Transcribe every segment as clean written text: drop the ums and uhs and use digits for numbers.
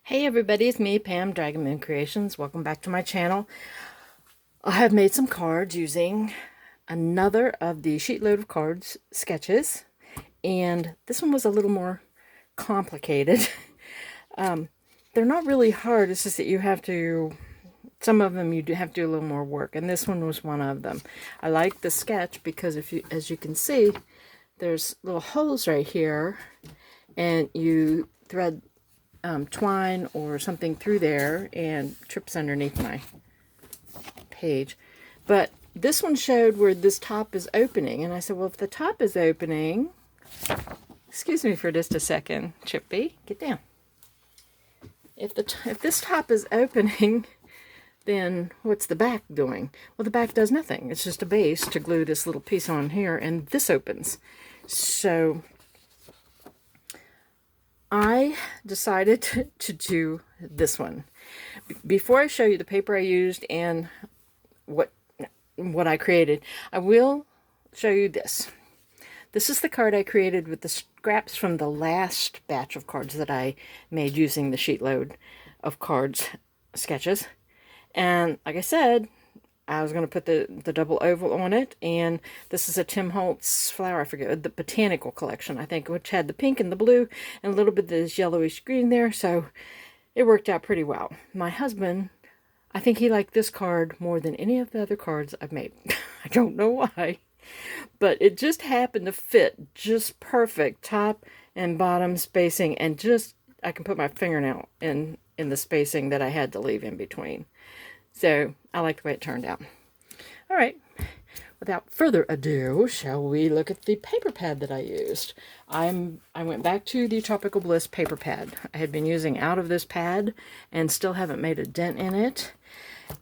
Hey everybody, it's me, Pam, Dragon Moon Creations. Welcome back to my channel. I have made some cards using another of the sheet load of cards sketches, and this one was a little more complicated. They're not really hard, it's just that you have to, some of them you do have to do a little more work, and this one was one of them. I like the sketch because as you can see, there's little holes right here, and you thread twine or something through there and trips underneath my page. But this one showed where this top is opening, and I said, well, if the top is opening, excuse me for just a second, Chippy, get down. If this top is opening, then what's the back doing? Well, the back does nothing. It's just a base to glue this little piece on here, and this opens. So I decided to do this one. Before I show you the paper I used and what I created, I will show you this. This is the card I created with the scraps from the last batch of cards that I made using the sheet load of cards sketches. And like I said, I was going to put the double oval on it, and this is a Tim Holtz flower, I forget, the botanical collection, I think, which had the pink and the blue and a little bit of this yellowish green there, so it worked out pretty well. My husband, I think he liked this card more than any of the other cards I've made. I don't know why, but it just happened to fit just perfect, top and bottom spacing, and just, I can put my fingernail in the spacing that I had to leave in between. So I like the way it turned out. All right, without further ado, shall we look at the paper pad that I used? I went back to the Tropical Bliss paper pad. I had been using out of this pad and still haven't made a dent in it.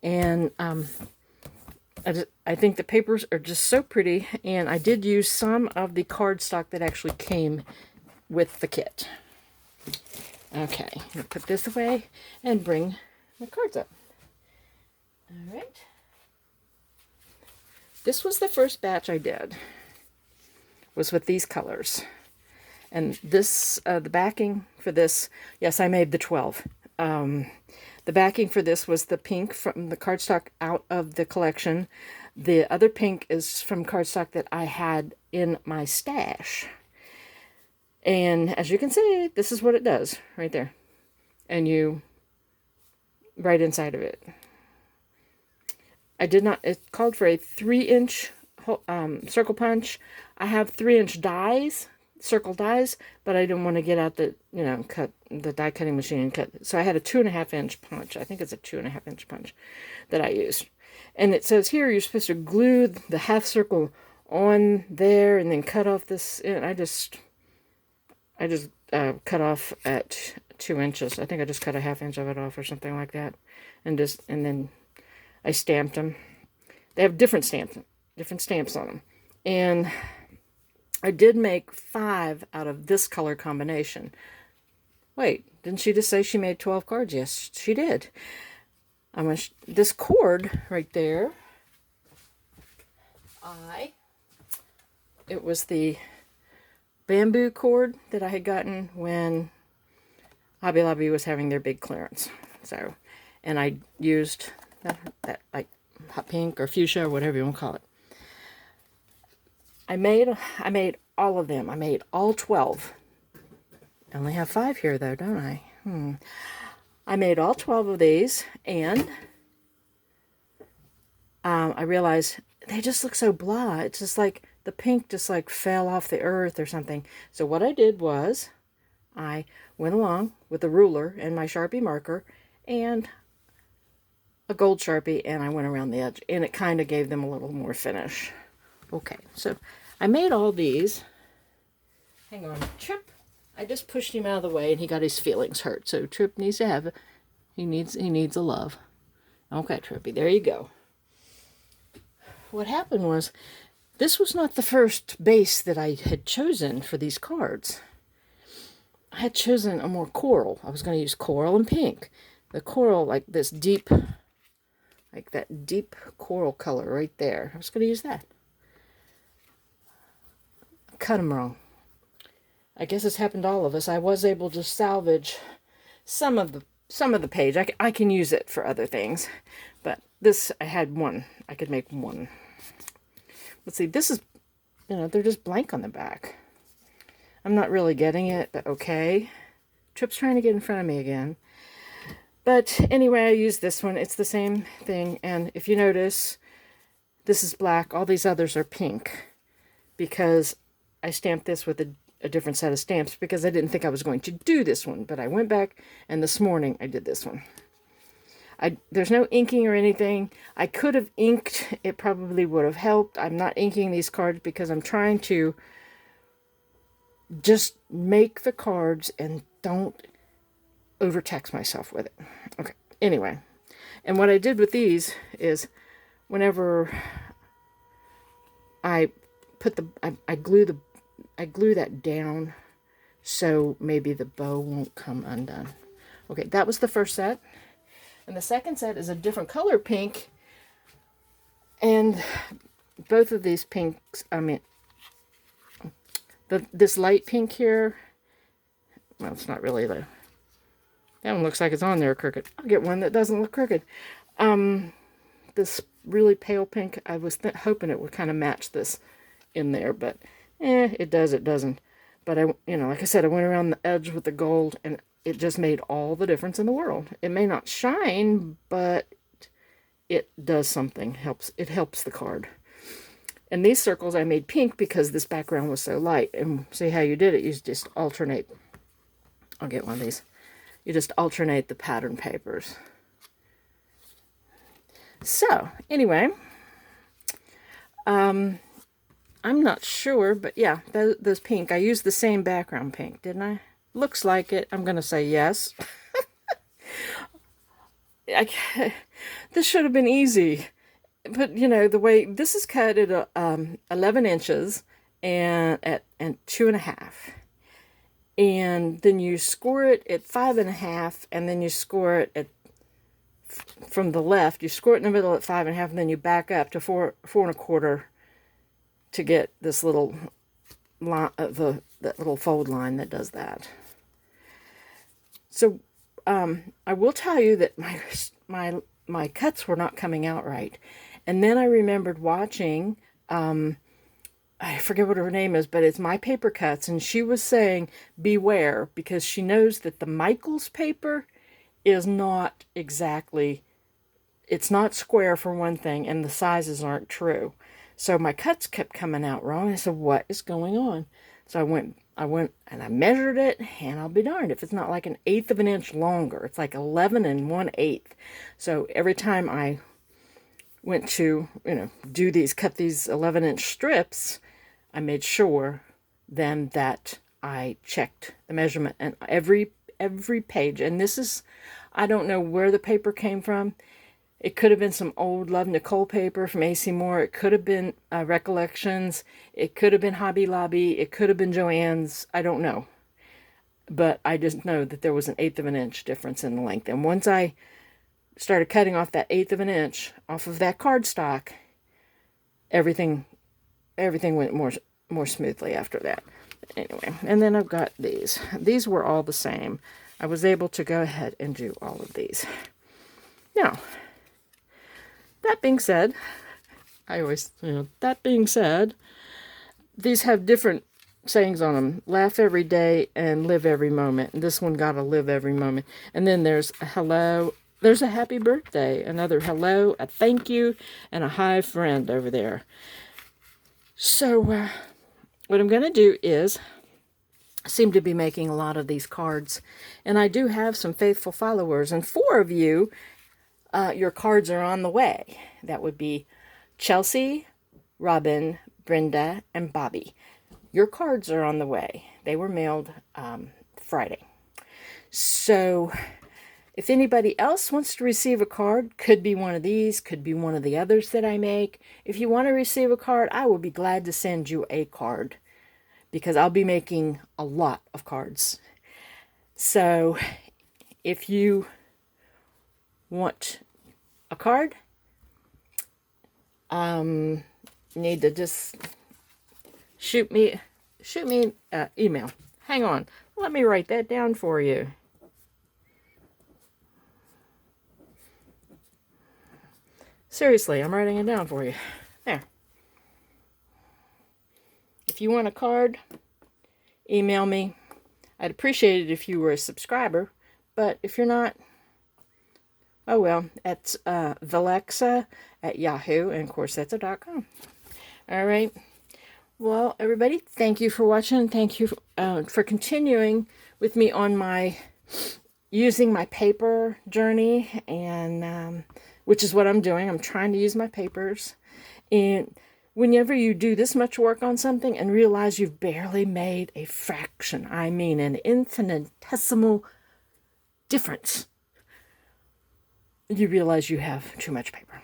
And I think the papers are just so pretty, and I did use some of the cardstock that actually came with the kit. Okay, I'm going to put this away and bring my cards up. All right. This was the first batch I did, was with these colors. And this, the backing for this, yes, I made the 12. The backing for this was the pink from the cardstock out of the collection. The other pink is from cardstock that I had in my stash. And as you can see, this is what it does right there. And you, right inside of it. I did not, it called for a 3-inch circle punch. I have 3-inch dies, circle dies, but I didn't want to get out the, cut the die cutting machine and cut. So I had a 2.5-inch punch. I think it's a 2.5-inch punch that I used. And it says here you're supposed to glue the half circle on there and then cut off this. And I just cut off at 2 inches. I think I just cut a 1/2 inch of it off or something like that. And then I stamped them. They have different stamps on them. And I did make 5 out of this color combination. Wait, didn't she just say she made 12 cards? Yes, she did. This cord right there, it was the bamboo cord that I had gotten when Hobby Lobby was having their big clearance. So, and I used that like hot pink or fuchsia or whatever you want to call it. I made all of them. I made all 12. I only have 5 here though, don't I? I made all 12 of these, and I realized they just look so blah. It's just like the pink just like fell off the earth or something. So what I did was I went along with a ruler and my Sharpie marker and a gold Sharpie, and I went around the edge, and it kind of gave them a little more finish. Okay, so I made all these. Hang on, Trip. I just pushed him out of the way, and he got his feelings hurt. So Trip needs to have, he needs a love. Okay, Trippy, there you go. What happened was, this was not the first base that I had chosen for these cards. I had chosen a more coral. I was going to use coral and pink. The coral, like this deep, like that deep coral color right there. I was going to use that. Cut them wrong. I guess it's happened to all of us. I was able to salvage some of the page. I can use it for other things, but this, I had one. I could make one. Let's see, this is, they're just blank on the back. I'm not really getting it, but okay. Trip's trying to get in front of me again. But anyway, I use this one. It's the same thing. And if you notice, this is black. All these others are pink because I stamped this with a different set of stamps because I didn't think I was going to do this one. But I went back, and this morning I did this one. There's no inking or anything. I could have inked. It probably would have helped. I'm not inking these cards because I'm trying to just make the cards and don't overtax myself with it. Okay, anyway. And what I did with these is whenever I put I glue that down so maybe the bow won't come undone. Okay, that was the first set. And the second set is a different color pink. And both of these pinks, this light pink here, well, it's not really that one looks like it's on there crooked. I'll get one that doesn't look crooked. This really pale pink, I was hoping it would kind of match this in there, but it does, it doesn't. But like I said, I went around the edge with the gold, and it just made all the difference in the world. It may not shine, but it does something. It helps the card. And these circles I made pink because this background was so light. And see how you did it? You just alternate. I'll get one of these. You just alternate the pattern papers. So, anyway, I'm not sure, but yeah, those pink. I used the same background pink, didn't I? Looks like it. I'm going to say yes. This should have been easy. But, the way this is cut at 11 inches and 2.5. And then you score it at 5.5, and then you score it from the left. You score it in the middle at 5.5, and then you back up to 4.25 to get this little line, that little fold line that does that. So I will tell you that my cuts were not coming out right. And then I remembered watching, I forget what her name is, but it's My Paper Cuts, and she was saying beware, because she knows that the Michaels paper is not exactly, it's not square for one thing, and the sizes aren't true. So my cuts kept coming out wrong. I said, what is going on? So I went and I measured it, and I'll be darned if it's not like 1/8 of an inch longer. It's like 11 1/8. So every time I went to, cut these 11-inch strips, I made sure then that I checked the measurement and every page. And this is, I don't know where the paper came from. It could have been some old Love Nicole paper from A.C. Moore. It could have been Recollections. It could have been Hobby Lobby. It could have been Joann's. I don't know. But I just know that there was 1/8 of an inch difference in the length. And once I started cutting off that 1/8 of an inch off of that cardstock, everything went more smoothly after that. Anyway, and then I've got these. These were all the same. I was able to go ahead and do all of these. Now, that being said, that being said, these have different sayings on them. Laugh every day and live every moment. And this one got to live every moment. And then there's a hello. There's a happy birthday, another hello, a thank you, and a hi friend over there. So what I'm going to do is, I seem to be making a lot of these cards, and I do have some faithful followers, and 4 of you, your cards are on the way. That would be Chelsea, Robin, Brenda, and Bobby. Your cards are on the way. They were mailed Friday. So if anybody else wants to receive a card, could be one of these, could be one of the others that I make. If you want to receive a card, I will be glad to send you a card, because I'll be making a lot of cards. So if you want a card, need to just shoot me an email. Hang on, let me write that down for you. Seriously, I'm writing it down for you. There. If you want a card, email me. I'd appreciate it if you were a subscriber, but if you're not, oh well. It's Valexa at Yahoo, and of course that's .com. All right. Well, everybody, thank you for watching. Thank you for continuing with me on my using my paper journey, and which is what I'm doing. I'm trying to use my papers. And whenever you do this much work on something and realize you've barely made a fraction, I mean an infinitesimal difference, you realize you have too much paper.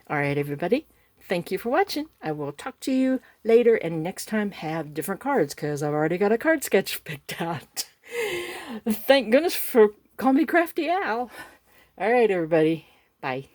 All right, everybody. Thank you for watching. I will talk to you later, and next time have different cards because I've already got a card sketch picked out. Thank goodness for calling me Crafty Al. All right, everybody. Bye.